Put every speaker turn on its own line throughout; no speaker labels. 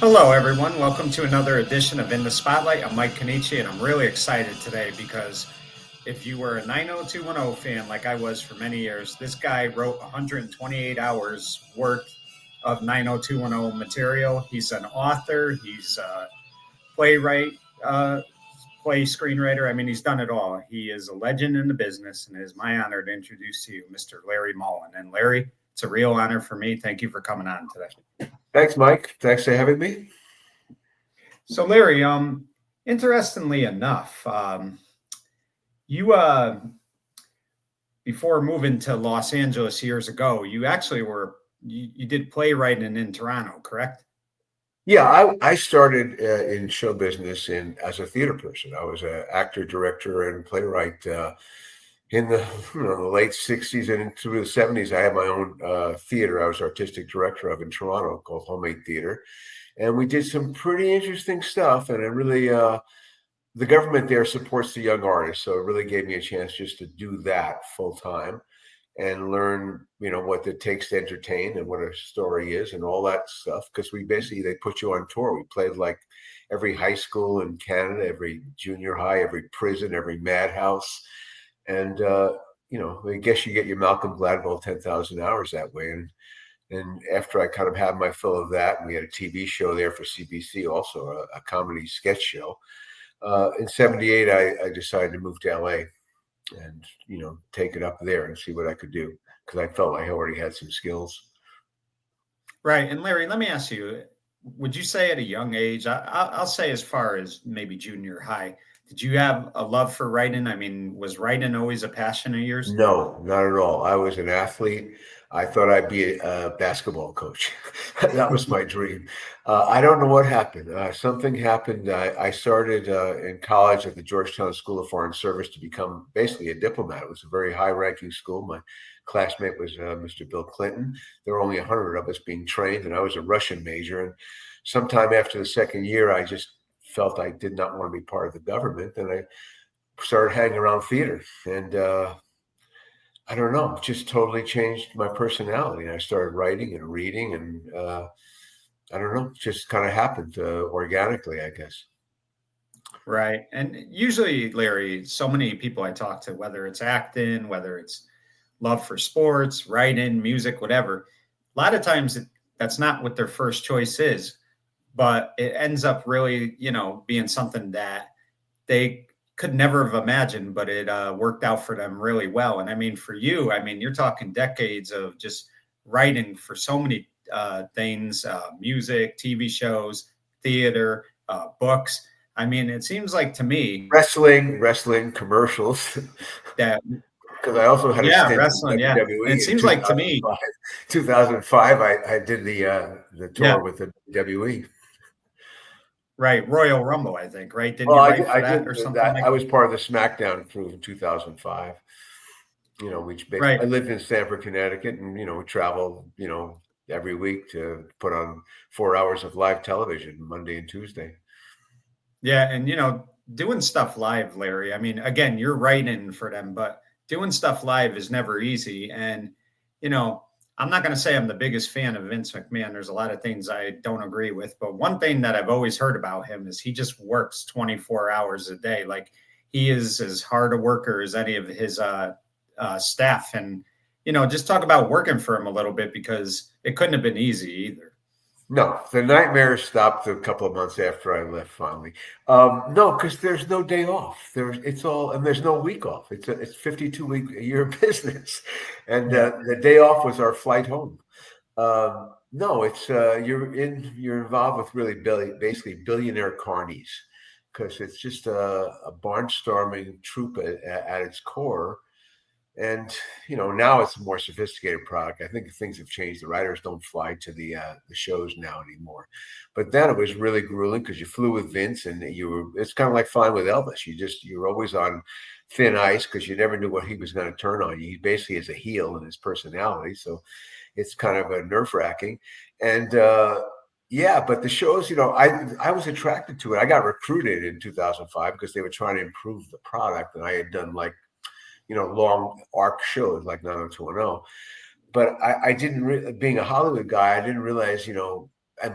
Hello, everyone. Welcome to another edition of In the Spotlight. I'm Mike Kenichi, and I'm really excited today because if you were a 90210 fan like I was for many years, this guy wrote 128 hours worth of 90210 material. He's an author, he's a playwright, play screenwriter. I mean, he's done it all. He is a legend in the business, and it is my honor to introduce to you Mr. Larry Mollin. And Larry, it's a real honor for me. Thank you for coming on today.
Thanks, Mike. Thanks for having me.
So, Larry, interestingly enough, you before moving to Los Angeles years ago, you actually you did playwriting in Toronto, correct?
Yeah, I started in show business as a theater person. I was an actor, director, and playwright in the late '60s and into the '70s. I had my own theater. I was artistic director of in Toronto called Homemade Theater, and we did some pretty interesting stuff. And it really, the government there supports the young artists, so it really gave me a chance just to do that full time and learn, what it takes to entertain and what a story is and all that stuff. Because they put you on tour. We played like every high school in Canada, every junior high, every prison, every madhouse. And, I guess you get your Malcolm Gladwell 10,000 hours that way. And after I kind of had my fill of that, and we had a TV show there for CBC, also a comedy sketch show. In '78, I decided to move to LA and take it up there and see what I could do, because I felt like I already had some skills.
Right. And Larry, let me ask you, would you say at a young age, I'll say as far as maybe junior high, did you have a love for writing? I mean, was writing always a passion of yours?
No, not at all. I was an athlete. I thought I'd be a basketball coach. That was my dream. I don't know what happened. Something happened. I started in college at the Georgetown School of Foreign Service to become basically a diplomat. It was a very high-ranking school. My classmate was Mr. Bill Clinton. There were only 100 of us being trained, and I was a Russian major. And sometime after the second year, I just felt I did not want to be part of the government, and I started hanging around theater. And I don't know, just totally changed my personality. I started writing and reading, and I don't know, just kind of happened organically, I guess.
Right. And usually, Larry, so many people I talk to, whether it's acting, whether it's love for sports, writing, music, whatever, a lot of times that's not what their first choice is, but it ends up really, being something that they could never have imagined, but it worked out for them really well. And I mean, for you, I mean, you're talking decades of just writing for so many things, music, TV shows, theater, books. I mean, it seems like to me
wrestling commercials.
that,
Because I also had a
yeah,
stint in
wrestling. Yeah.
WWE
And it
in
seems like to me,
2005, I did the
yeah,
tour with the WWE.
right. Royal Rumble, I think, right? Didn't
Well,
you
I,
write for
I
that
did
or something
that.
like
I was part of the SmackDown crew in 2005. Which
right.
I lived in Stamford, Connecticut, and we traveled, every week to put on 4 hours of live television Monday and Tuesday.
Yeah. And, doing stuff live, Larry, I mean, again, you're writing for them, but doing stuff live is never easy. And, I'm not going to say I'm the biggest fan of Vince McMahon. There's a lot of things I don't agree with, but one thing that I've always heard about him is he just works 24 hours a day. Like he is as hard a worker as any of his staff. And, just talk about working for him a little bit, because it couldn't have been easy either.
No, the nightmares stopped a couple of months after I left finally. No, because there's no day off. There's no week off. It's 52 week a year business, and the day off was our flight home. No, it's you're involved with really basically billionaire carnies, because it's just a barnstorming troupe at its core. And now it's a more sophisticated product. I think things have changed. The writers don't fly to the shows now anymore, but then it was really grueling because you flew with Vince, and it's kind of like flying with Elvis. You're always on thin ice because you never knew what he was going to turn on you. He basically is a heel in his personality, so it's kind of a nerve wracking. And yeah, but the shows, I was attracted to it. I got recruited in 2005 because they were trying to improve the product, and I had done like long arc shows like 90210. But I didn't being a Hollywood guy, I didn't realize,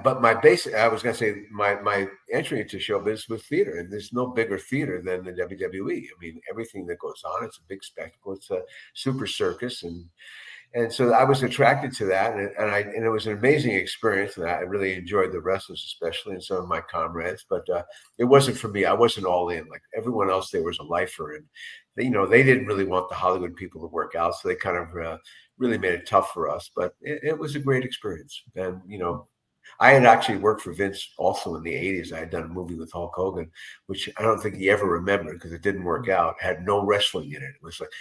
but I was going to say my entry into show business was theater, and there's no bigger theater than the WWE. I mean, everything that goes on, it's a big spectacle. It's a super circus, and so I was attracted to that, and it was an amazing experience, and I really enjoyed the wrestlers, especially, and some of my comrades. But it wasn't for me. I wasn't all in. Like everyone else, there was a lifer, and they didn't really want the Hollywood people to work out, so they kind of really made it tough for us. But it was a great experience, and I had actually worked for Vince also in the 80s. I had done a movie with Hulk Hogan, which I don't think he ever remembered because it didn't work out. It had no wrestling in it. It was like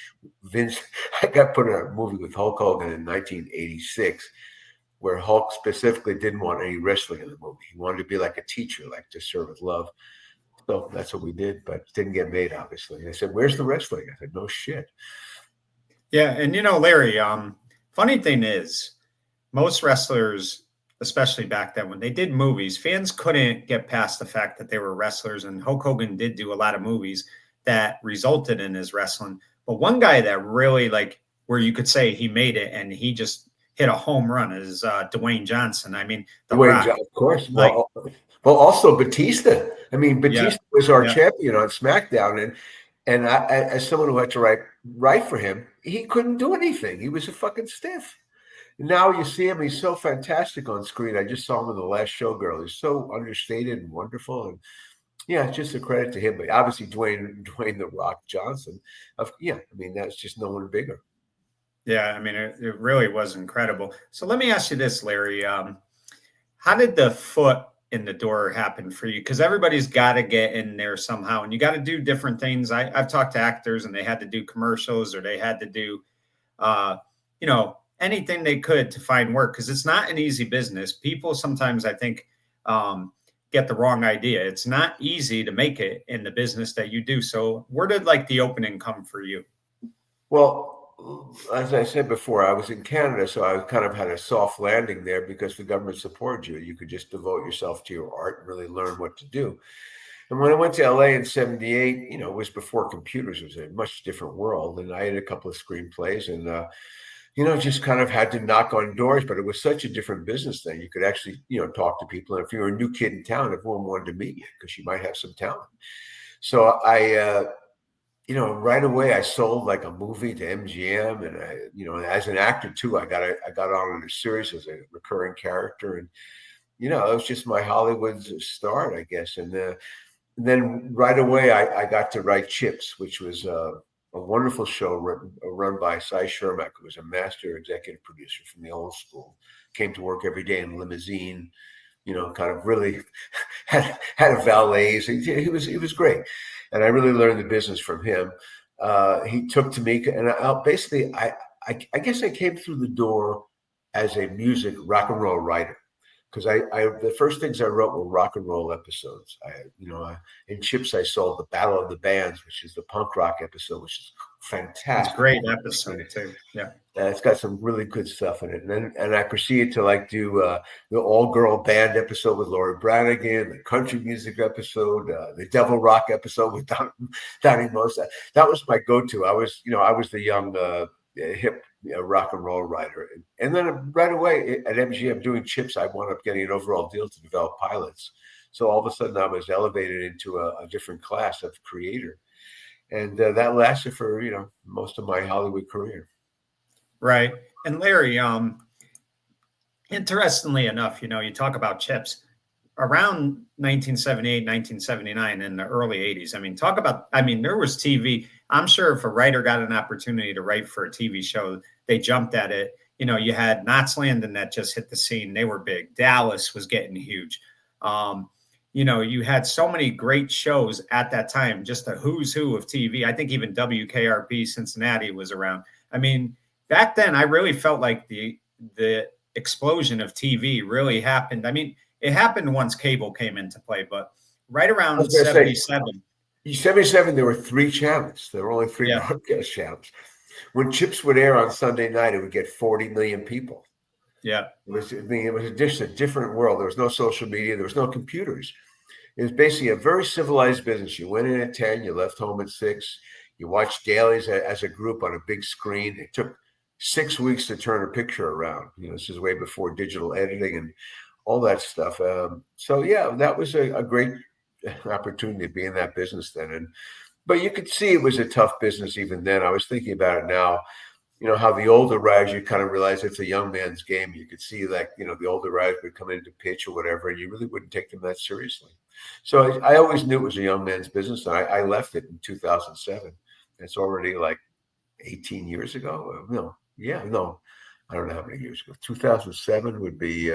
Vince, I got put in a movie with Hulk Hogan in 1986 where Hulk specifically didn't want any wrestling in the movie. He wanted to be like a teacher, like to serve with love. So that's what we did, but it didn't get made, obviously. They said, "Where's the wrestling?" I said, "No shit."
Yeah. And, Larry, funny thing is, most wrestlers, especially back then when they did movies, fans couldn't get past the fact that they were wrestlers. And Hulk Hogan did do a lot of movies that resulted in his wrestling. But one guy that really, like, where you could say he made it and he just hit a home run is Dwayne Johnson. I mean, The Rock.
Of course. Well, also Batista. I mean, Batista was our champion on SmackDown, and I, as someone who had to write for him, he couldn't do anything. He was a fucking stiff. Now you see him; he's so fantastic on screen. I just saw him in The Last Showgirl. He's so understated and wonderful, and it's just a credit to him. But obviously, Dwayne The Rock Johnson. I mean, that's just no one bigger.
Yeah, I mean, it really was incredible. So let me ask you this, Larry. How did the foot in the door happen for you? Because everybody's got to get in there somehow, and you got to do different things. I've talked to actors, and they had to do commercials, or they had to do, anything they could to find work, because it's not an easy business. People sometimes, I think, get the wrong idea. It's not easy to make it in the business that you do. So where did the opening come for you?
Well, as I said before, I was in Canada, so I kind of had a soft landing there because the government supported you. You could just devote yourself to your art and really learn what to do. And when I went to LA in 78, it was before computers. It was a much different world. And I had a couple of screenplays and, just kind of had to knock on doors, but it was such a different business then. You could actually, talk to people. And if you were a new kid in town, everyone wanted to meet you because you might have some talent. So I, right away I sold like a movie to MGM, and I, as an actor too, I got on in a series as a recurring character, and it was just my Hollywood start, I guess. And then right away I got to write Chips, which was a wonderful show run by Cy Shermack, who was a master executive producer from the old school. Came to work every day in limousine, kind of really had a valet. So he was great. And I really learned the business from him. He took to me, and I guess I came through the door as a rock and roll writer, because the first things I wrote were rock and roll episodes. In Chips I sold the Battle of the Bands, which is the punk rock episode, which is fantastic.
It's a great episode too. Yeah.
It's got some really good stuff in it. And I proceeded to do the all-girl band episode with Lori Branigan, the country music episode, the Devil Rock episode with Donnie Most. That was my go-to. I was the young hip rock and roll writer. And then right away at MGM doing Chips, I wound up getting an overall deal to develop pilots. So all of a sudden I was elevated into a different class of creator. And that lasted for, most of my Hollywood career.
Right. And Larry, interestingly enough, you talk about Chips around 1978, 1979 in the early 80s. There was TV. I'm sure if a writer got an opportunity to write for a TV show, they jumped at it. You had Knots Landing that just hit the scene. They were big. Dallas was getting huge. You had so many great shows at that time, just a who's who of TV. I think even WKRP Cincinnati was around. Back then, I really felt like the explosion of TV really happened. It happened once cable came into play, but right around 77.
77, there were 3 channels. There were only 3 broadcast channels. When Chips would air on Sunday night, it would get 40 million people.
Yeah.
It was just a different world. There was no social media. There was no computers. It was basically a very civilized business. You went in at 10, you left home at 6. You watched dailies as a group on a big screen. It took 6 weeks to turn a picture around. This is way before digital editing and all that stuff. So yeah, that was a great opportunity to be in that business then. But you could see it was a tough business even then. I was thinking about it now. How the older writers, you kind of realize it's a young man's game. You could see like, the older writers would come in to pitch or whatever, and you really wouldn't take them that seriously. So I always knew it was a young man's business. And I left it in 2007. It's already like 18 years ago. No, yeah, no, I don't know how many years ago. 2007 would be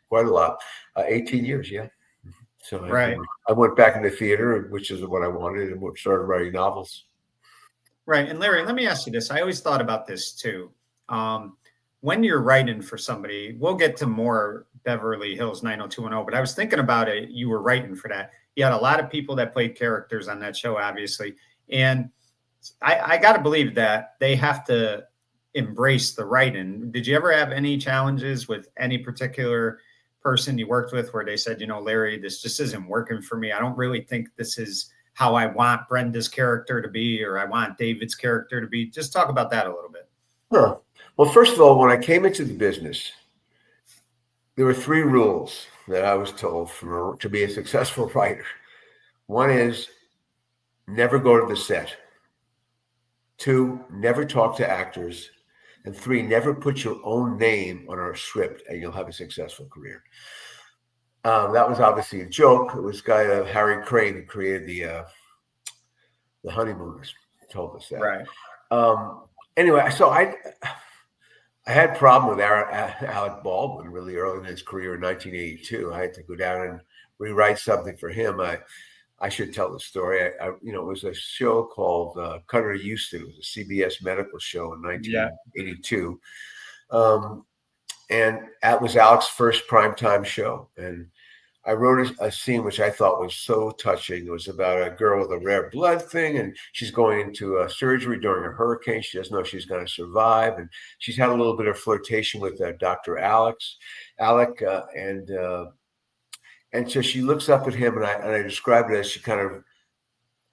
quite a lot. 18 years, yeah. So
Right.
I went back into theater, which is what I wanted, and started writing novels.
Right. And Larry, let me ask you this. I always thought about this too. Um, when you're writing for somebody, we'll get to more Beverly Hills 90210, but I was thinking about it. You were writing for that. You had a lot of people that played characters on that show, obviously. And I got to believe that they have to embrace the writing. Did you ever have any challenges with any particular person you worked with where they said, Larry, this just isn't working for me. I don't really think this is how I want Brenda's character to be, or I want David's character to be. Just talk about that a little bit.
Huh. Well, first of all, when I came into the business, there were 3 rules that I was told to be a successful writer. One is never go to the set. 2, never talk to actors. And 3, never put your own name on our script, and you'll have a successful career. That was obviously a joke. It was guy Harry Crane who created the Honeymooners told us that.
Right.
Anyway, so I had a problem with Alec Baldwin really early in his career in 1982. I had to go down and rewrite something for him. I should tell the story. It was a show called Cutter Houston. It was a CBS medical show in 1982. And that was Alec's first primetime show. And I wrote a scene which I thought was so touching. It was about a girl with a rare blood thing, and she's going into a surgery during a hurricane. She doesn't know if she's going to survive, and she's had a little bit of flirtation with Dr. Alec, and so she looks up at him, and I described it as she kind of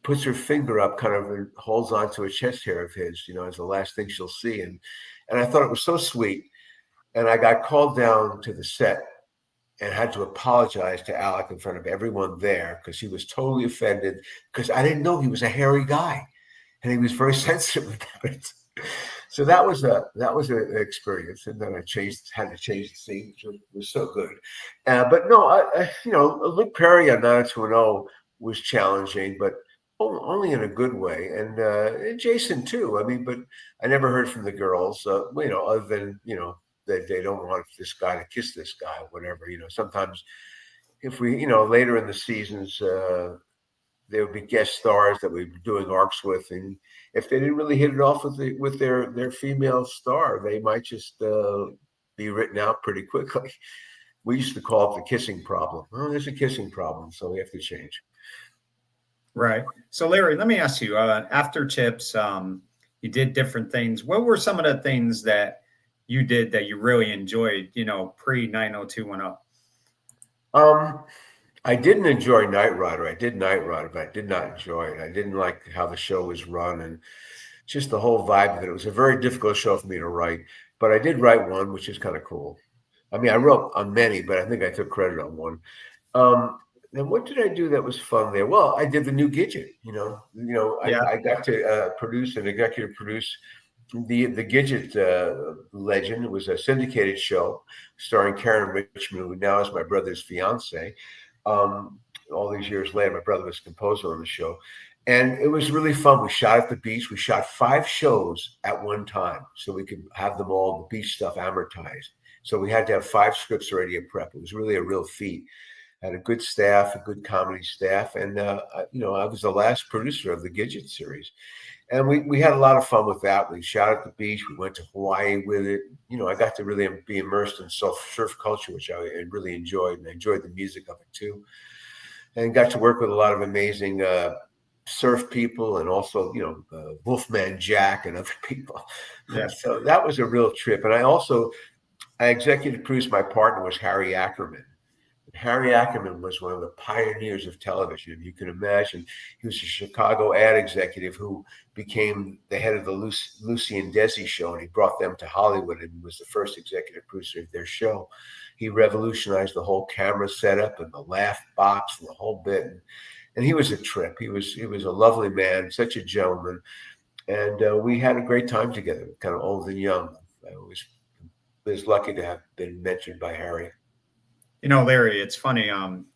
puts her finger up, kind of, and holds onto a chest hair of his, as the last thing she'll see, and I thought it was so sweet, and I got called down to the set and had to apologize to Alec in front of everyone there because he was totally offended because I didn't know he was a hairy guy, and he was very sensitive about it. So that was an experience, and then had to change the scene, which was so good. But no, Luke Perry on 90210 was challenging, but only in a good way, and Jason too. I mean, but I never heard from the girls, other than they don't want this guy to kiss this guy, or whatever. Sometimes if we, later in the seasons, there would be guest stars that we'd be doing arcs with, and if they didn't really hit it off with their female star, they might just be written out pretty quickly. We used to call it the kissing problem. Oh, there's a kissing problem, so we have to change.
Right. So Larry, let me ask you, after Chips, you did different things. What were some of the things that you did that you really enjoyed, pre 90210?
I didn't enjoy Knight Rider. I did Knight Rider, but I did not enjoy it. I didn't like how the show was run and just the whole vibe of it. It was a very difficult show for me to write, but I did write one, which is kind of cool. I mean, I wrote on many, but I think I took credit on one. And what did I do that was fun there? Well, I did the new Gidget. I got to produce and executive produce the Gidget legend. It was a syndicated show starring Karen Richmond, who now is my brother's fiance. All these years later, my brother was a composer on the show, and it was really fun. We shot at the beach. We shot 5 shows at one time, so we could have them all, the beach stuff, amortized. So we had to have 5 scripts ready to prep. It was really a real feat. Had a good staff, a good comedy staff, and I was the last producer of the Gidget series. And we had a lot of fun with that. We shot at the beach. We went to Hawaii with it. I got to really be immersed in surf culture, which I really enjoyed. And I enjoyed the music of it too. And got to work with a lot of amazing surf people, and also, Wolfman Jack and other people.
Yeah.
So that was a real trip. And I executive produced. My partner was Harry Ackerman. Harry Ackerman was one of the pioneers of television. You can imagine, he was a Chicago ad executive who became the head of the Lucy and Desi show, and he brought them to Hollywood and was the first executive producer of their show. he revolutionized the whole camera setup and the laugh box and the whole bit. And he was a trip. He was a lovely man, such a gentleman, and we had a great time together, kind of old and young. I was lucky to have been mentored by Harry.
Larry, it's funny.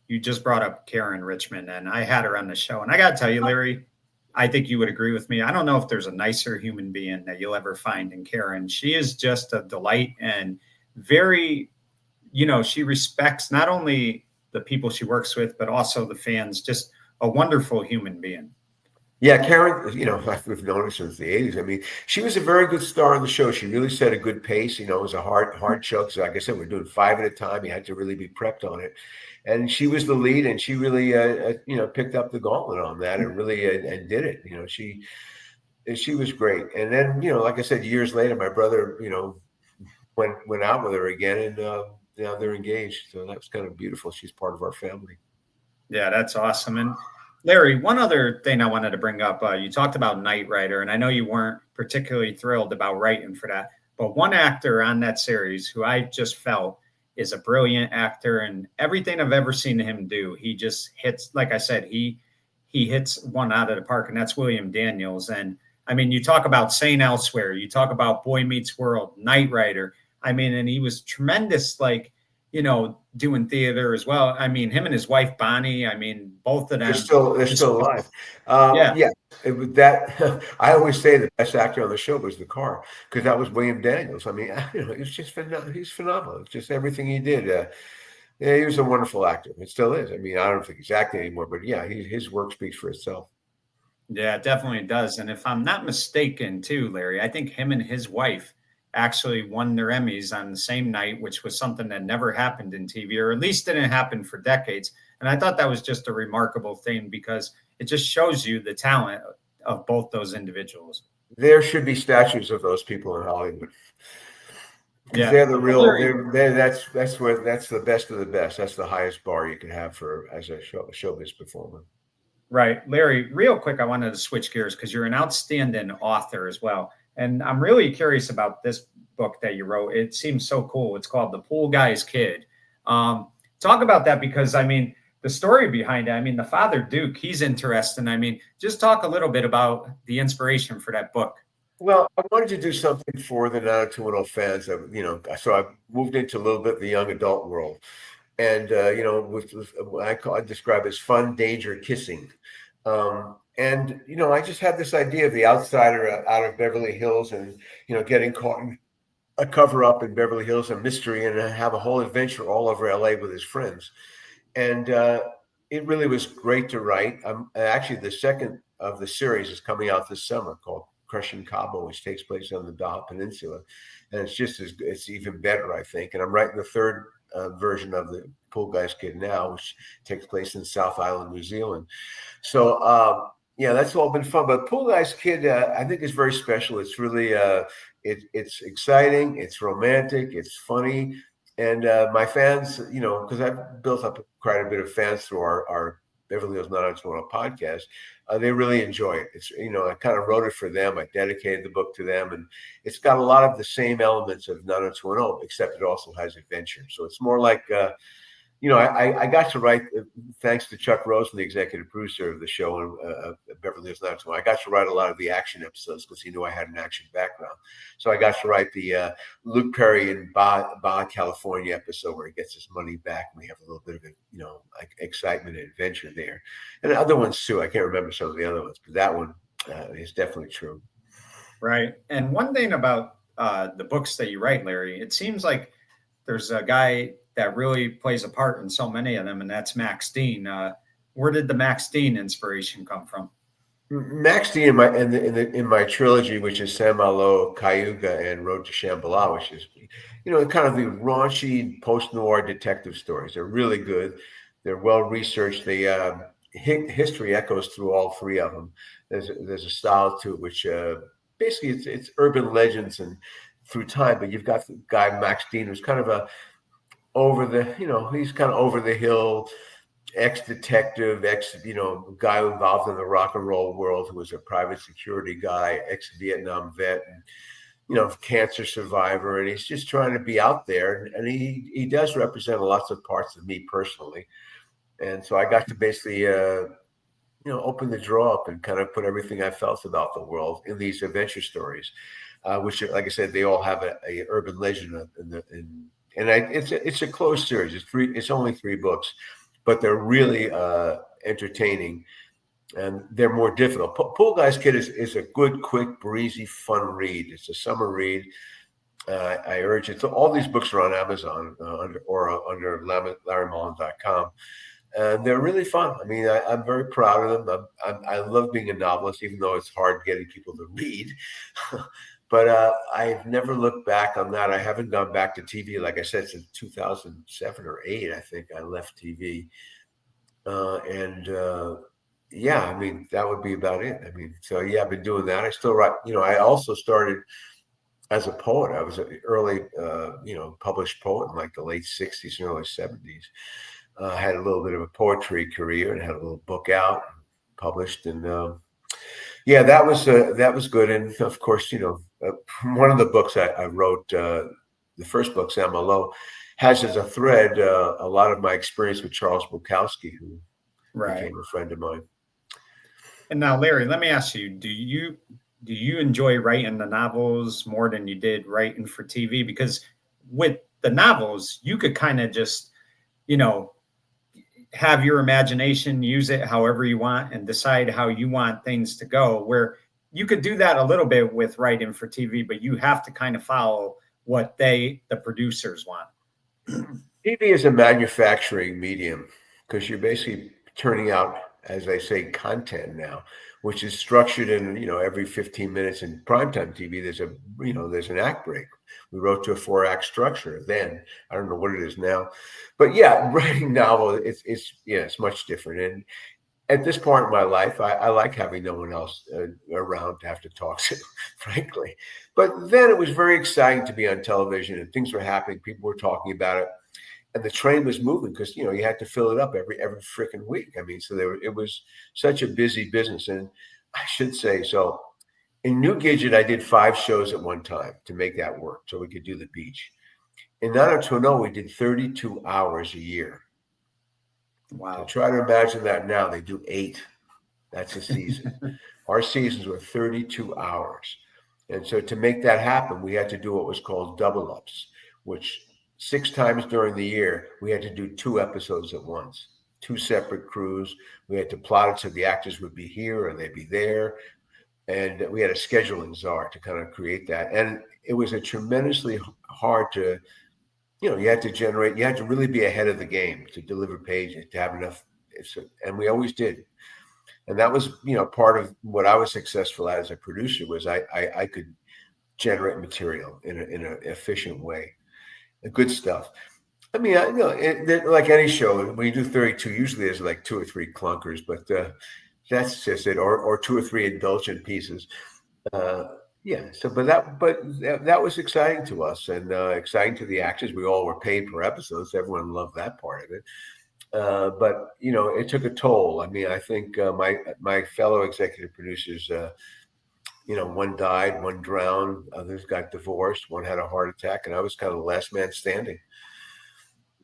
You just brought up Karen Richmond, and I had her on the show. And I got to tell you, Larry, I think you would agree with me. I don't know if there's a nicer human being that you'll ever find in Karen. She is just a delight and very, she respects not only the people she works with, but also the fans. Just a wonderful human being.
Yeah, Karen, we've known her since the 80s. I mean, she was a very good star on the show. She really set a good pace. It was a hard show. So like I said, we're doing 5 at a time. You had to really be prepped on it. And she was the lead, and she really, picked up the gauntlet on that and really and did it. She was great. And then, like I said, years later, my brother, went out with her again, and now they're engaged. So that was kind of beautiful. She's part of our family.
Yeah, that's awesome. And Larry, one other thing I wanted to bring up, you talked about Knight Rider, and I know you weren't particularly thrilled about writing for that, but one actor on that series who I just felt is a brilliant actor, and everything I've ever seen him do, he just hits, like I said, he hits one out of the park, and that's William Daniels. And I mean, you talk about Saint Elsewhere, you talk about Boy Meets World, Knight Rider. I mean, and he was tremendous, doing theater as well. I mean, him and his wife Bonnie. I mean, both of them.
They're still alive. Yeah. It was that. I always say the best actor on the show was the car, because that was William Daniels. I mean, it's just he's phenomenal. It's just everything he did. Yeah, he was a wonderful actor. It still is. I mean, I don't think he's acting anymore, but yeah, his work speaks for itself.
Yeah, it definitely does. And if I'm not mistaken, too, Larry, I think him and his wife actually won their Emmys on the same night, which was something that never happened in TV, or at least didn't happen for decades. And I thought that was just a remarkable thing, because it just shows you the talent of both those individuals.
There should be statues of those people in Hollywood. Yeah, they're the real. That's the best of the best. That's the highest bar you can have as a showbiz performer.
Right, Larry. Real quick, I wanted to switch gears because you're an outstanding author as well. And I'm really curious about this book that you wrote. It seems so cool. It's called The Pool Guy's Kid. Talk about that, because, I mean, the story behind it, I mean, the father, Duke, he's interesting. I mean, just talk a little bit about the inspiration for that book.
Well, I wanted to do something for the 90210 fans that, so I moved into a little bit of the young adult world. And, I describe as fun, danger, kissing. And, I just had this idea of the outsider out of Beverly Hills and, getting caught in a cover up in Beverly Hills, a mystery, and have a whole adventure all over LA with his friends. And it really was great to write. Actually, the second of the series is coming out this summer, called Crushing Cabo, which takes place on the Baja Peninsula. And it's even better, I think. And I'm writing the third version of The Pool Guy's Kid now, which takes place in South Island, New Zealand. So, yeah, that's all been fun. But Pool Guy's Kid, I think, is very special. It's really, it's exciting, it's romantic, it's funny. And my fans, because I've built up quite a bit of fans through our Beverly Hills 90210 podcast, they really enjoy it. It's, I kind of wrote it for them. I dedicated the book to them, and it's got a lot of the same elements of 90210, except it also has adventure. So it's more like, I got to write, thanks to Chuck Rosen, the executive producer of the show, and Beverly Hills 90210, I got to write a lot of the action episodes because he knew I had an action background. So I got to write the Luke Perry in Baja, California episode where he gets his money back, and we have a little bit of like excitement and adventure there. And other ones too. I can't remember some of the other ones, but that one is definitely true.
Right. And one thing about the books that you write, Larry, it seems like there's a guy that really plays a part in so many of them, and that's Max Dean. Where did the Max Dean inspiration come from?
Max Dean in my trilogy, which is San Malo, Cayuga, and Road to Shambhala, which is, kind of the raunchy post-noir detective stories. They're really good. They're well researched. The history echoes through all three of them. There's a style to it, which basically it's urban legends and through time. But you've got the guy Max Dean, who's kind of he's kind of over the hill, ex-detective, guy involved in the rock and roll world, who was a private security guy, ex-Vietnam vet. And cancer survivor, and he's just trying to be out there. And he does represent lots of parts of me personally. And so I got to basically, open the drawer up and kind of put everything I felt about the world in these adventure stories, which, like I said, they all have a urban legend it's a closed series. It's only 3 books, but they're really entertaining, and they're more difficult. Pool Guys Kid is a good, quick, breezy, fun read. It's a summer read. I urge it. So all these books are on Amazon under LarryMollin.com. And they're really fun. I mean, I'm very proud of them. I love being a novelist, even though it's hard getting people to read. But I've never looked back on that. I haven't gone back to TV, like I said, since 2007 or 8. I think I left TV. Yeah, I mean, that would be about it. I mean, so yeah, I've been doing that. I still write. I also started as a poet. I was an early, published poet in like the late 60s and early 70s. Had a little bit of a poetry career and had a little book out, published, and that was good. And of course, one of the books I wrote, the first book, Malo, has as a thread a lot of my experience with Charles Bukowski, who became a friend of mine.
And now, Larry, let me ask you: do you enjoy writing the novels more than you did writing for TV? Because with the novels, you could kind of just, have your imagination, use it however you want, and decide how you want things to go. Where you could do that a little bit with writing for TV, but you have to kind of follow what the producers want.
TV is a manufacturing medium because you're basically turning out, as I say, content now, which is structured in, every 15 minutes. In primetime TV, there's an act break. We wrote to a 4-act structure then. I don't know what it is now, but yeah, writing novel, it's much different. And at this point in my life, I like having no one else around to have to talk to, frankly. But then it was very exciting to be on television and things were happening. People were talking about it. And the train was moving because, you had to fill it up every freaking week. I mean, so it was such a busy business. And I should say, so in New Gidget, I did 5 shows at one time to make that work so we could do the beach. In 90210, we did 32 hours a year.
Wow.
To try to imagine that now, they do 8. That's a season. Our seasons were 32 hours. And so to make that happen, we had to do what was called double ups, which 6 times during the year, we had to do 2 episodes at once, 2 separate crews. We had to plot it so the actors would be here and they'd be there. And we had a scheduling czar to kind of create that. And it was a tremendously hard to, you had to really be ahead of the game to deliver pages, to have enough. And we always did. And that was, part of what I was successful at as a producer was I could generate material in an efficient way. Good stuff. I mean, like any show, when you do 32, usually there's like 2 or 3 clunkers, but that's just it, or 2 or 3 indulgent pieces. So, but that was exciting to us and exciting to the actors. We all were paid per episode, so everyone loved that part of it. But it took a toll. I mean, I think my fellow executive producers. One died, one drowned, others got divorced, one had a heart attack, and I was kind of the last man standing.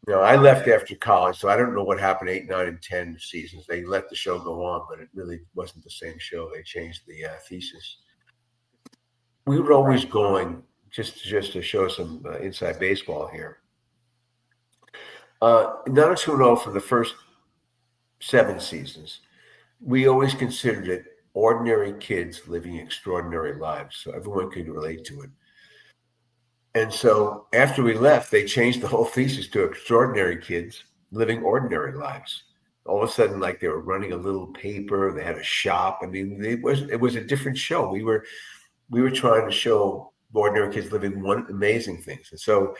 I left after college, so I don't know what happened 8, 9, and 10 seasons. They let the show go on, but it really wasn't the same show. They changed the thesis. We were always going, just to show some inside baseball here. 90210 for the first 7 seasons, we always considered it ordinary kids living extraordinary lives, so everyone could relate to it. And so after we left, they changed the whole thesis to extraordinary kids living ordinary lives. All of a sudden, like they were running a little paper, they had a shop. I mean, it was a different show. We were trying to show ordinary kids living amazing things. And so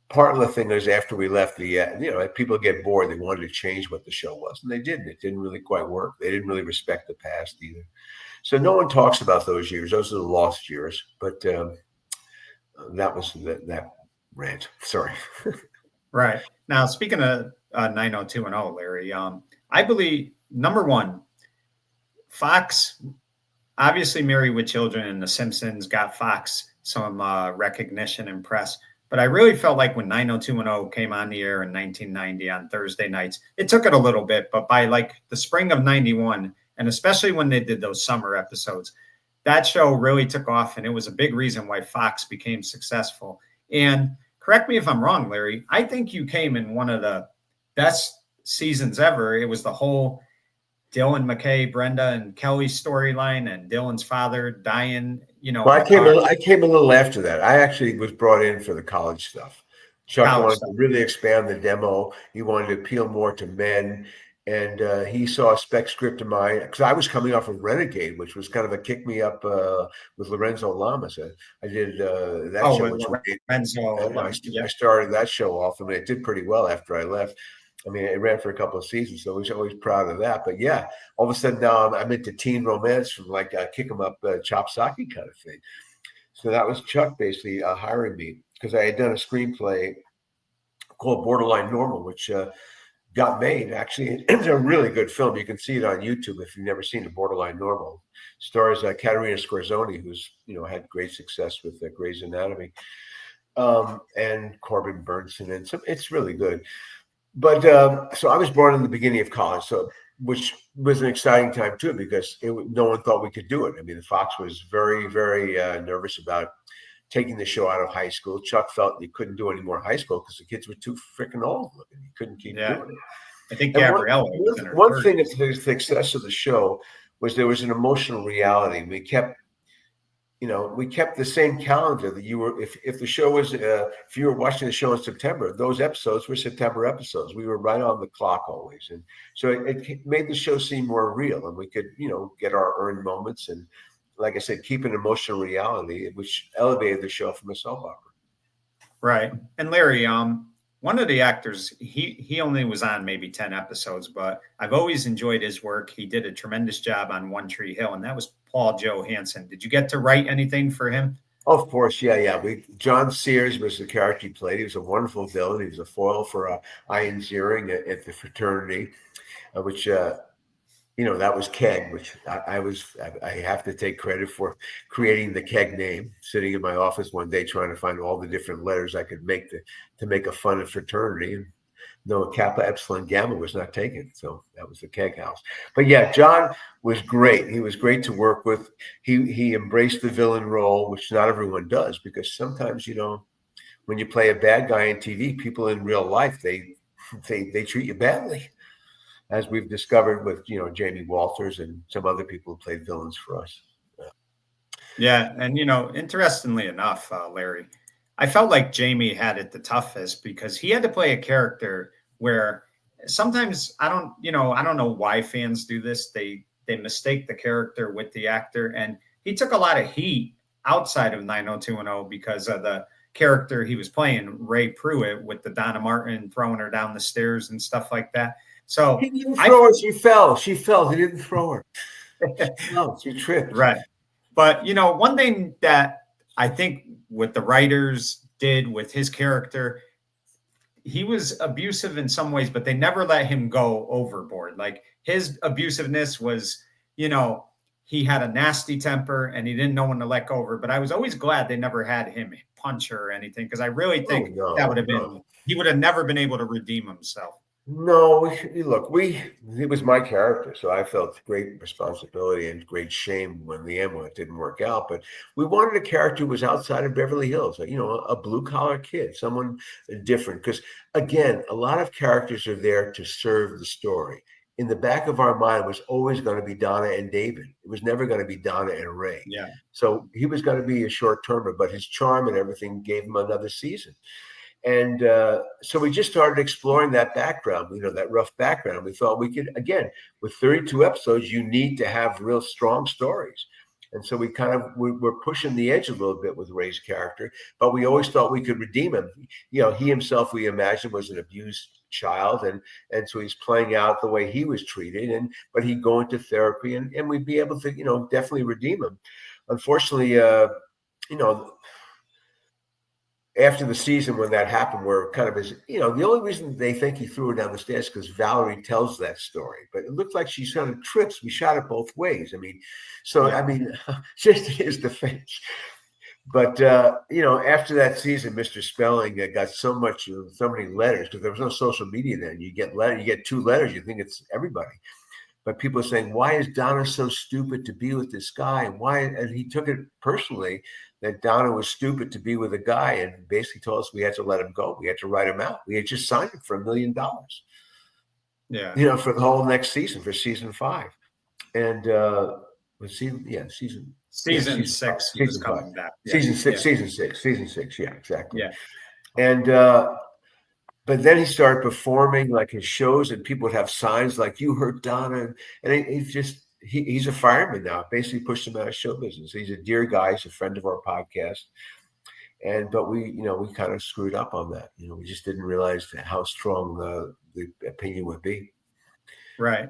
part of the thing is after we left, people get bored. They wanted to change what the show was, and they didn't. It didn't really quite work. They didn't really respect the past either. So no one talks about those years. Those are the lost years. But that was that rant. Sorry.
Right. Now, speaking of 90210, Larry, I believe, number one, Fox, obviously Married with Children and The Simpsons got Fox recognition and press. But I really felt like when 90210 came on the air in 1990 on Thursday nights, it took it a little bit, but by like the spring of 91, and especially when they did those summer episodes, that show really took off, and it was a big reason why Fox became successful. And correct me if I'm wrong, Larry, I think you came in one of the best seasons ever. It was the whole Dylan McKay, Brenda, and Kelly storyline, and Dylan's father dying.
Well, I came a little after that. I actually was brought in for the college stuff. Chuck wanted to really expand the demo. He wanted to appeal more to men. And he saw a spec script of mine, because I was coming off of Renegade, which was kind of a kick me up with Lorenzo Lamas. I did that show. I started that show off. I mean, it did pretty well after I left. I mean, it ran for a couple of seasons, so I was always proud of that. But yeah, all of a sudden now I'm into teen romance from like kick 'em up, chop socky kind of thing. So that was Chuck basically hiring me, because I had done a screenplay called Borderline Normal, which got made. Actually, it's a really good film. You can see it on YouTube if you've never seen it. Borderline Normal stars Caterina Scorzoni, who's had great success with Grey's Anatomy, and Corbin Burnson, and so it's really good. But so I was born in the beginning of college, so which was an exciting time too, because no one thought we could do it. I mean, the Fox was very, very nervous about taking the show out of high school. Chuck felt he couldn't do any more high school because the kids were too freaking old looking. He couldn't keep doing it.
I think Gabriella.
One thing of the success of the show was there was an emotional reality. We kept the same calendar that you were. If the show was, if you were watching the show in September, those episodes were September episodes. We were right on the clock always, and so it made the show seem more real, and we could, get our earned moments, and like I said, keep an emotional reality, which elevated the show from a soap opera.
Right. And Larry, one of the actors, he only was on maybe 10 episodes, but I've always enjoyed his work. He did a tremendous job on One Tree Hill, and that was Paul Johansson. Did you get to write anything for him?
Of course, yeah. John Sears was the character he played. He was a wonderful villain. He was a foil for Ian Ziering at the fraternity, which that was Keg, which I have to take credit for creating the Keg name, sitting in my office one day trying to find all the different letters I could make to make a fun fraternity. And no, Kappa Epsilon Gamma was not taken. So that was the Keg House. But yeah, John was great. He was great to work with. He embraced the villain role, which not everyone does, because sometimes, when you play a bad guy on TV, people in real life, they treat you badly, as we've discovered with, Jamie Walters and some other people who played villains for us.
Yeah. And, interestingly enough, Larry, I felt like Jamie had it the toughest because he had to play a character where sometimes I don't know why fans do this. They mistake the character with the actor. And he took a lot of heat outside of 90210 because of the character he was playing, Ray Pruitt, with the Donna Martin throwing her down the stairs and stuff like that. So
he didn't throw her. She fell. He didn't throw her. No, she tripped.
Right. But, one thing that I think what the writers did with his character, he was abusive in some ways, but they never let him go overboard. Like his abusiveness was, he had a nasty temper and he didn't know when to let go over. But I was always glad they never had him punch her or anything, because I really think that would have been, he would have never been able to redeem himself.
No, look, it was my character, so I felt great responsibility and great shame when the amulet didn't work out. But we wanted a character who was outside of Beverly Hills, a blue collar kid, someone different. Because again, a lot of characters are there to serve the story. In the back of our mind was always going to be Donna and David. It was never going to be Donna and Ray.
Yeah.
So he was going to be a short termer, but his charm and everything gave him another season. And so we just started exploring that background, that rough background. We thought we could, again, with 32 episodes, you need to have real strong stories. And so we're pushing the edge a little bit with Ray's character, but we always thought we could redeem him. He himself, we imagined, was an abused child. And so he's playing out the way he was treated, but he'd go into therapy and we'd be able to, definitely redeem him. Unfortunately, after the season when that happened, we're kind of the only reason they think he threw her down the stairs because Valerie tells that story, but it looked like she sort of trips. We shot it both ways. Just his defense. But after that season, Mr. Spelling got so many letters because there was no social media then. You get 2 letters, you think it's everybody. But people are saying, why is Donna so stupid to be with this guy? And he took it personally that Donna was stupid to be with a guy, and basically told us we had to let him go. We had to write him out. We had just signed him for $1 million.
Yeah.
For the whole next season, for season 5. And season
6 he was
season 5.
coming back.
Season 6, yeah, exactly.
Yeah.
And but then he started performing like his shows, and people would have signs like "You heard Donna," and he's a fireman now. Basically, pushed him out of show business. He's a dear guy. He's a friend of our podcast, but we kind of screwed up on that. We just didn't realize how strong the opinion would be.
Right.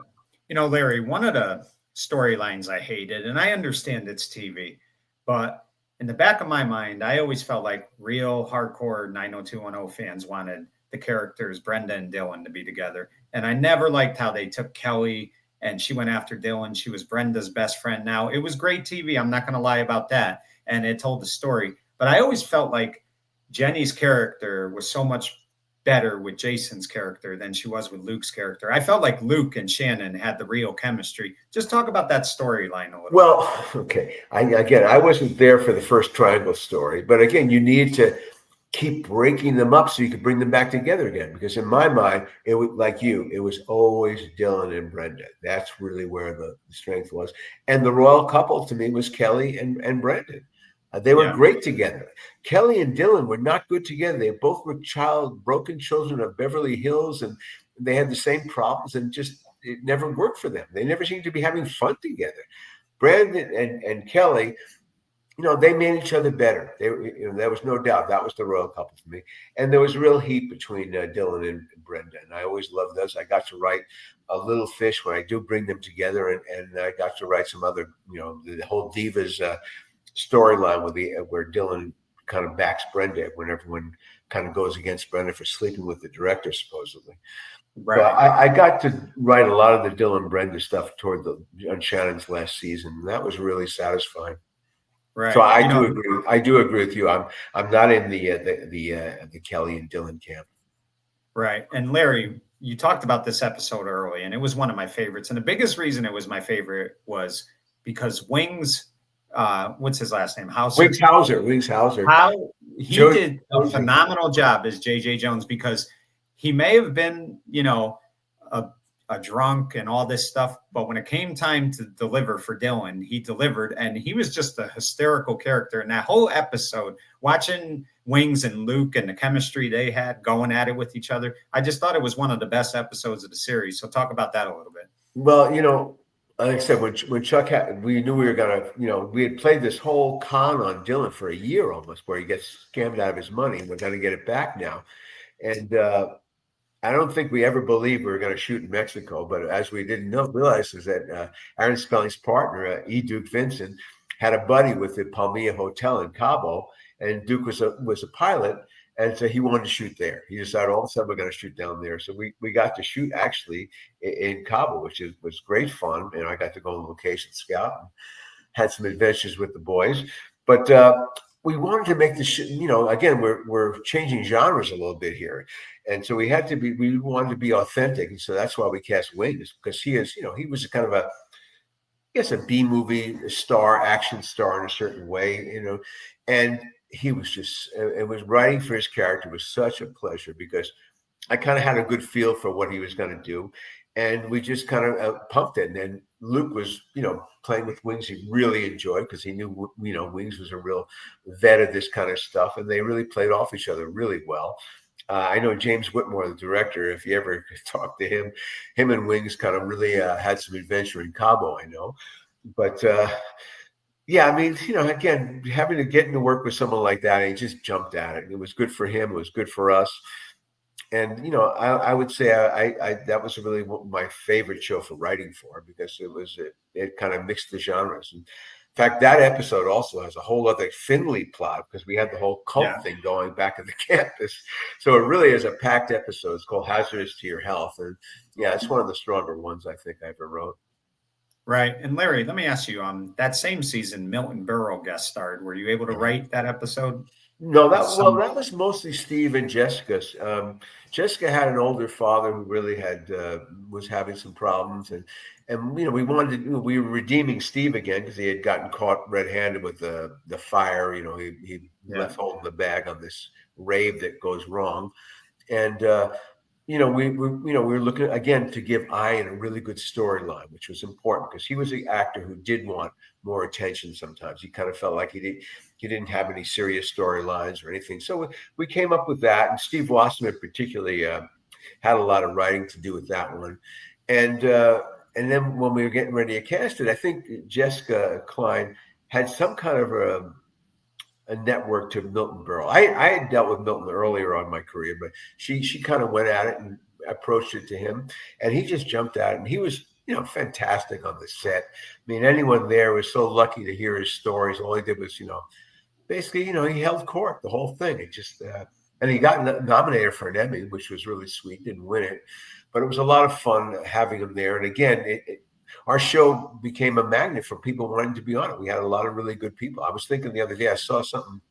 Larry, one of the storylines I hated, and I understand it's TV, but in the back of my mind, I always felt like real hardcore 90210 fans wanted the characters Brenda and Dylan to be together. And I never liked how they took Kelly and she went after Dylan. She was Brenda's best friend. Now, it was great TV. I'm not going to lie about that. And it told the story. But I always felt like Jenny's character was so much better with Jason's character than she was with Luke's character. I felt like Luke and Shannon had the real chemistry. Just talk about that storyline a little.
Well, okay. I wasn't there for the first triangle story, but again, you need to keep breaking them up so you could bring them back together again. Because in my mind, it was like it was always Dylan and Brenda. That's really where the strength was. And the royal couple to me was Kelly and Brendan. They were great together. Kelly and Dylan were not good together. They both were broken children of Beverly Hills, and they had the same problems, and just it never worked for them. They never seemed to be having fun together. Brandon and Kelly, they made each other better. There was no doubt that was the royal couple for me. And there was real heat between Dylan and Brenda, and I always loved those. I got to write a Little Fish when I do bring them together, and I got to write some other, the whole Divas storyline where Dylan kind of backs Brenda when everyone kind of goes against Brenda for sleeping with the director, supposedly. Right. So I got to write a lot of the Dylan Brenda stuff on Shannon's last season, and that was really satisfying. Right. So I do agree with you. I'm not in the Kelly and Dylan camp.
Right. And Larry, you talked about this episode early, and it was one of my favorites. And the biggest reason it was my favorite was because Wings. What's his last name?
Wings Hauser.
How he did a phenomenal job as JJ Jones, because he may have been, a drunk and all this stuff, but when it came time to deliver for Dylan, he delivered, and he was just a hysterical character. And that whole episode, watching Wings and Luke and the chemistry they had going at it with each other, I just thought it was one of the best episodes of the series. So talk about that a little bit.
Well, like I said, when Chuck we knew we were gonna, we had played this whole con on Dylan for a year almost, where he gets scammed out of his money, and we're gonna get it back now. And I don't think we ever believed we were going to shoot in Mexico, but as we didn't realize is that Aaron Spelling's partner, E. Duke Vincent, had a buddy with the Palmilla Hotel in Cabo, and Duke was a pilot, and so he wanted to shoot there. He decided all of a sudden we're going to shoot down there. So we got to shoot actually in Cabo, which was great fun, and I got to go on location scout and had some adventures with the boys. But we wanted to make the again, we're changing genres a little bit here. And so we wanted to be authentic. And so that's why we cast Wings, because he was kind of a B-movie star, action star in a certain way, and he was just, writing for his character was such a pleasure, because I kind of had a good feel for what he was going to do. And we just kind of pumped it. And then Luke was, playing with Wings. He really enjoyed, because he knew, Wings was a real vet of this kind of stuff. And they really played off each other really well. I know James Whitmore, the director, if you ever talk to him and Wings kind of really had some adventure in Cabo, I know. But again, having to get into work with someone like that, he just jumped at it. It was good for him. It was good for us. And, I would say that was really my favorite show for writing for, because it kind of mixed the genres. And in fact, that episode also has a whole other Finley plot, because we had the whole cult thing going back at the campus. So it really is a packed episode. It's called Hazardous to Your Health. And it's one of the stronger ones I think I ever wrote.
Right. And Larry, let me ask you, that same season, Milton Berle guest starred. Were you able to write that episode
No,
with some?
that was mostly Steve and Jessica's. Jessica had an older father who really had was having some problems, and we wanted to, we were redeeming Steve again because he had gotten caught red-handed with the fire. He
Yeah.
left holding the bag on this rave that goes wrong, and we were looking again to give Ian a really good storyline, which was important because he was the actor who did want more attention. Sometimes he kind of felt like he didn't have any serious storylines or anything. So we came up with that, and Steve Wasserman particularly had a lot of writing to do with that one, and then when we were getting ready to cast it, I think Jessica Klein had some kind of a network to Milton Berle. I had dealt with Milton earlier on in my career, but she kind of went at it and approached it to him, and he just jumped at it, and he was fantastic on the set. I mean, anyone there was so lucky to hear his stories. All he did was basically he held court the whole thing. It just and he got nominated for an Emmy, which was really sweet. Didn't win it, but it was a lot of fun having him there. And again, our show became a magnet for people wanting to be on it. We had a lot of really good people. I was thinking the other day, I saw something.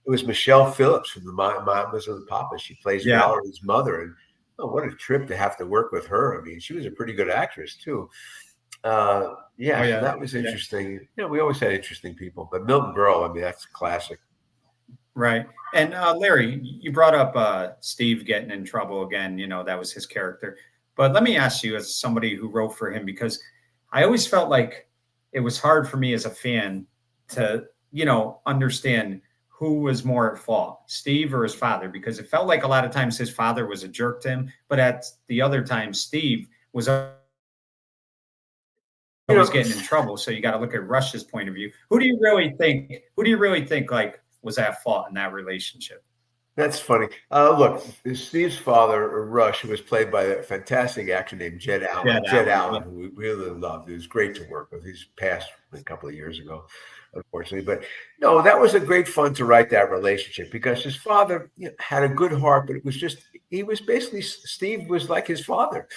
It was Michelle Phillips from the Mamas and the Papas. She plays
Yeah.
Valerie's mother, and what a trip to have to work with her. I mean, she was a pretty good actress too.
Oh,
So
yeah.
that was
Yeah.
interesting. We always had interesting people, but Milton Berle, I mean, that's classic.
Right. And Larry, you brought up Steve getting in trouble again. That was his character. But let me ask you, as somebody who wrote for him, because I always felt like it was hard for me as a fan to, understand who was more at fault, Steve or his father, because it felt like a lot of times his father was a jerk to him, but at the other time, Steve was
You
always
know,
getting in trouble. So you got to look at Rush's point of view. Who do you really think? Who do you really think like was at fault in that relationship?
that's funny. Look, Steve's father, Rush, who was played by a fantastic actor named Jed Allen.
Jed
Jed
Allen.
Allen, who we really loved. He was great to work with. He's passed a couple of years ago, unfortunately. But no, that was a great fun to write that relationship because his father had a good heart, but it was just he was basically Steve was like his father.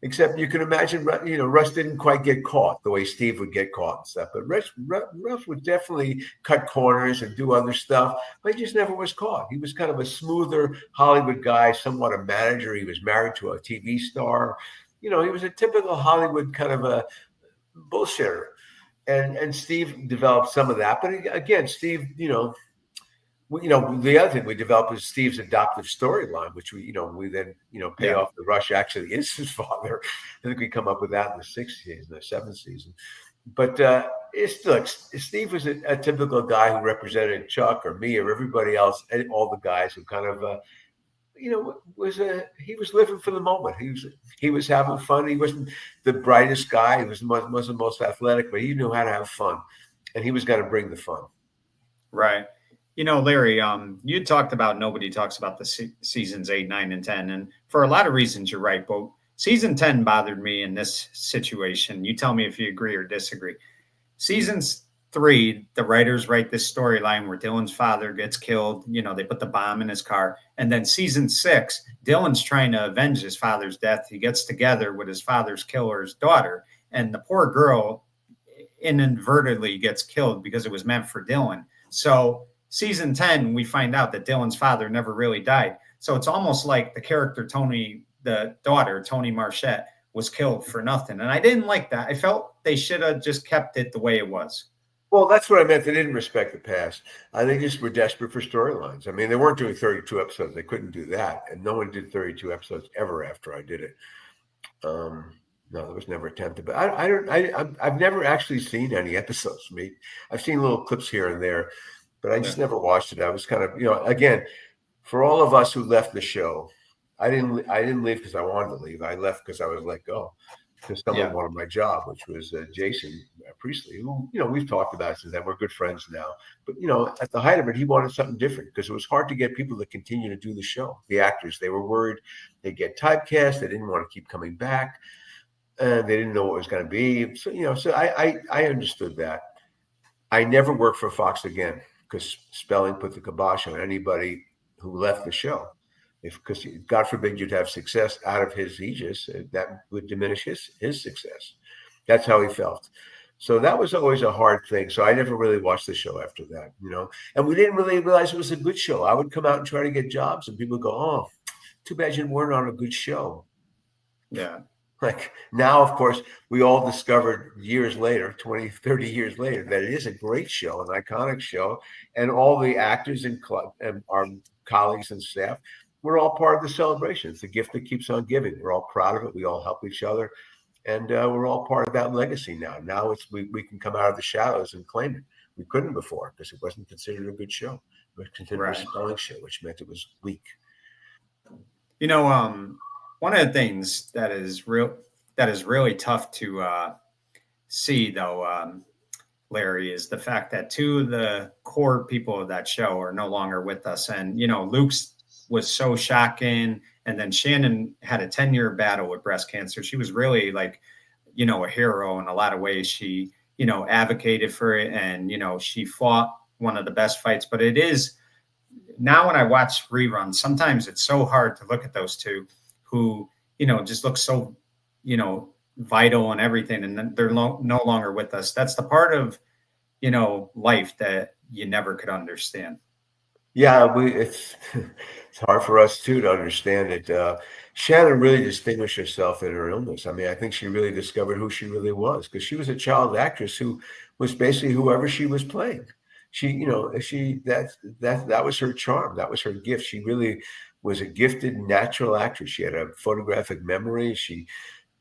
Except you can imagine, Russ didn't quite get caught the way Steve would get caught and stuff. But Russ would definitely cut corners and do other stuff, but he just never was caught. He was kind of a smoother Hollywood guy, somewhat a manager. He was married to a TV star. He was a typical Hollywood kind of a bullshitter. And Steve developed some of that. But again, Steve, the other thing we developed is Steve's adoptive storyline, which we then, pay
Yeah.
off the Rush actually is his father. I think we come up with that in the sixth season, the seventh season. But Steve was a typical guy who represented Chuck or me or everybody else, and all the guys who kind of, he was living for the moment. He was having fun. He wasn't the brightest guy. He wasn't the most athletic, but he knew how to have fun, and he was going to bring the fun.
Right. Larry, you talked about nobody talks about the seasons 8, 9, and 10. And for a lot of reasons, you're right. But season 10 bothered me in this situation. You tell me if you agree or disagree. Seasons 3, the writers write this storyline where Dylan's father gets killed. They put the bomb in his car. And then season 6, Dylan's trying to avenge his father's death. He gets together with his father's killer's daughter. And the poor girl inadvertently gets killed because it was meant for Dylan. So season 10, we find out that Dylan's father never really died. So it's almost like the character Tony, the daughter, Tony Marchette, was killed for nothing. And I didn't like that. I felt they should have just kept it the way it was.
Well, that's what I meant. They didn't respect the past. They just were desperate for storylines. I mean, they weren't doing 32 episodes. They couldn't do that. And no one did 32 episodes ever after I did it. No, that was never attempted. But I've never actually seen any episodes. I've seen little clips here and there, but I just never watched it. I was kind of, again, for all of us who left the show, I didn't leave because I wanted to leave. I left because I was let go because someone wanted my job, which was Jason Priestley, who, we've talked about since then. We're good friends now. But, at the height of it, he wanted something different because it was hard to get people to continue to do the show. The actors, they were worried they'd get typecast. They didn't want to keep coming back. They didn't know what it was going to be. So, I understood that. I never worked for Fox again because Spelling put the kibosh on anybody who left the show. Because God forbid you'd have success out of his aegis, that would diminish his success. That's how he felt. So that was always a hard thing. So I never really watched the show after that, and we didn't really realize it was a good show. I would come out and try to get jobs and people would go, oh, too bad you weren't on a good show.
Yeah.
Like now, of course, we all discovered years later, 20, 30 years later, that it is a great show, an iconic show. And all the actors and our colleagues and staff, we're all part of the celebration. It's a gift that keeps on giving. We're all proud of it. We all help each other. And we're all part of that legacy now. Now we can come out of the shadows and claim it. We couldn't before because it wasn't considered a good show. It was considered a spelling show, which meant it was weak.
One of the things that is really tough to see, though, Larry, is the fact that two of the core people of that show are no longer with us. And Luke's was so shocking, and then Shannon had a 10-year battle with breast cancer. She was really like, a hero in a lot of ways. She, advocated for it, and she fought one of the best fights. But it is now when I watch reruns, sometimes it's so hard to look at those two who, just look so, vital and everything. And then they're no longer with us. That's the part of, life that you never could understand.
Yeah, it's hard for us too to understand it. Shannon really distinguished herself in her illness. I mean, I think she really discovered who she really was because she was a child actress who was basically whoever she was playing. That was her charm. That was her gift. She really was a gifted natural actress. She had a photographic memory.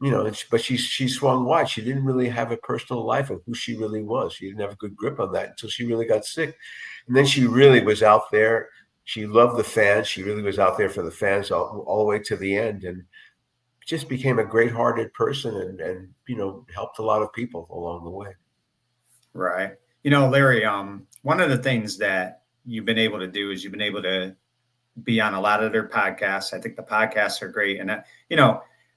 But she swung wide. She didn't really have a personal life of who she really was. She didn't have a good grip on that until she really got sick. And then she really was out there. She loved the fans. She really was out there for the fans all the way to the end, and just became a great-hearted person and helped a lot of people along the way.
Right. Larry, one of the things that you've been able to do is you've been able to be on a lot of their podcasts. I think the podcasts are great. And,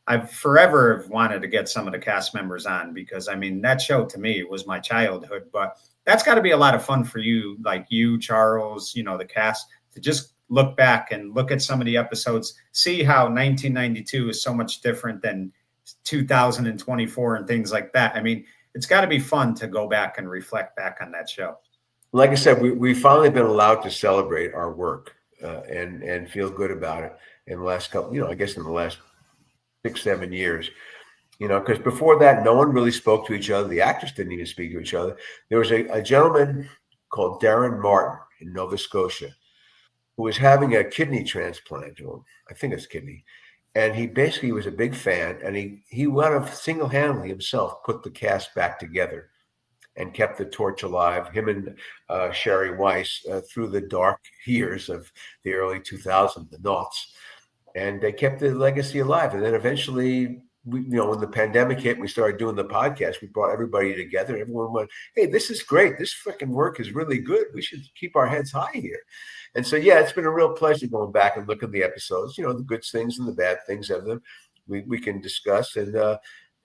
I've forever wanted to get some of the cast members on because, I mean, that show to me was my childhood. But that's got to be a lot of fun for you, like you, Charles, the cast, to just look back and look at some of the episodes, see how 1992 is so much different than 2024 and things like that. I mean, it's got to be fun to go back and reflect back on that show.
Like I said, we've finally been allowed to celebrate our work and feel good about it in the last couple, I guess in the last 6-7 years, because before that, no one really spoke to each other. The actors didn't even speak to each other. There was a gentleman called Darren Martin in Nova Scotia who was having a kidney transplant. I think it's kidney. And he basically was a big fan, and he went up single-handedly himself, put the cast back together and kept the torch alive, him and Sherry Weiss, through the dark years of the early 2000s, the noughts. And they kept the legacy alive. And then eventually, when the pandemic hit, we started doing the podcast. We brought everybody together. Everyone went, hey, this is great. This freaking work is really good. We should keep our heads high here. And so, yeah, it's been a real pleasure going back and looking at the episodes, the good things and the bad things of them. We can discuss. And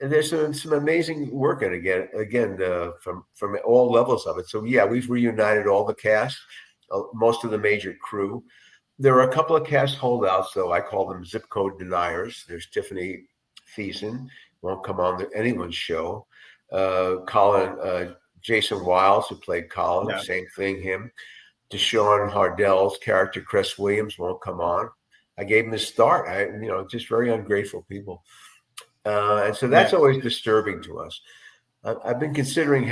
there's some amazing work in again from all levels of it. So, yeah, we've reunited all the cast, most of the major crew. There are a couple of cast holdouts, though. I call them zip code deniers. There's Tiffany Thiessen, won't come on anyone's show. Colin, Jason Wiles, who played Colin,
Yeah.
Same thing, him. Deshaun Hardell's character, Chris Williams, won't come on. I gave him his start. Just very ungrateful people. And so that's always disturbing to us. I've been considering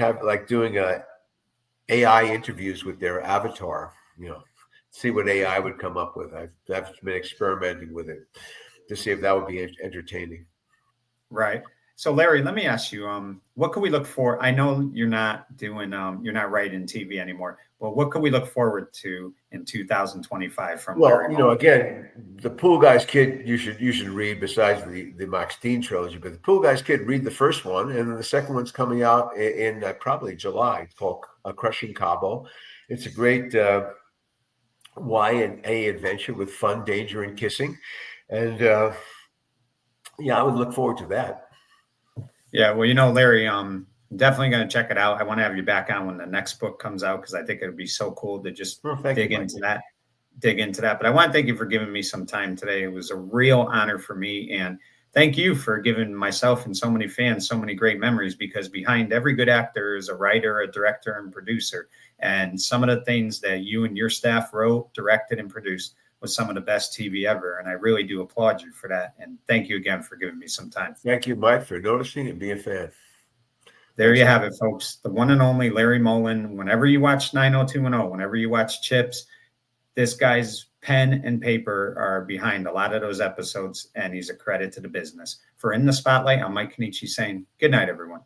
doing AI interviews with their avatar, see what AI would come up with. I've been experimenting with it to see if that would be entertaining.
Right. So, Larry, let me ask you, what can we look for? I know you're not doing, you're not writing TV anymore, but what can we look forward to in 2025 from Larry Mollin?
Again, the Pool Guys Kid, you should read besides the Max Dean trilogy, but the Pool Guys Kid, read the first one, and then the second one's coming out in probably July. It's called Crushing Cabo. It's a great Y&A adventure with fun, danger, and kissing. And I would look forward to that.
Yeah, well, Larry, definitely going to check it out. I want to have you back on when the next book comes out because I think it would be so cool to just dig into that. But I want to thank you for giving me some time today. It was a real honor for me. And thank you for giving myself and so many fans so many great memories, because behind every good actor is a writer, a director, and producer. And some of the things that you and your staff wrote, directed, and produced was some of the best TV ever. And I really do applaud you for that. And thank you again for giving me some time.
Thank you, Mike, for noticing and being a fan.
There you have it, folks. The one and only Larry Mollin. Whenever you watch 90210, whenever you watch Chips, this guy's pen and paper are behind a lot of those episodes, and he's a credit to the business. For In the Spotlight, I'm Mike Kenichi saying good night, everyone.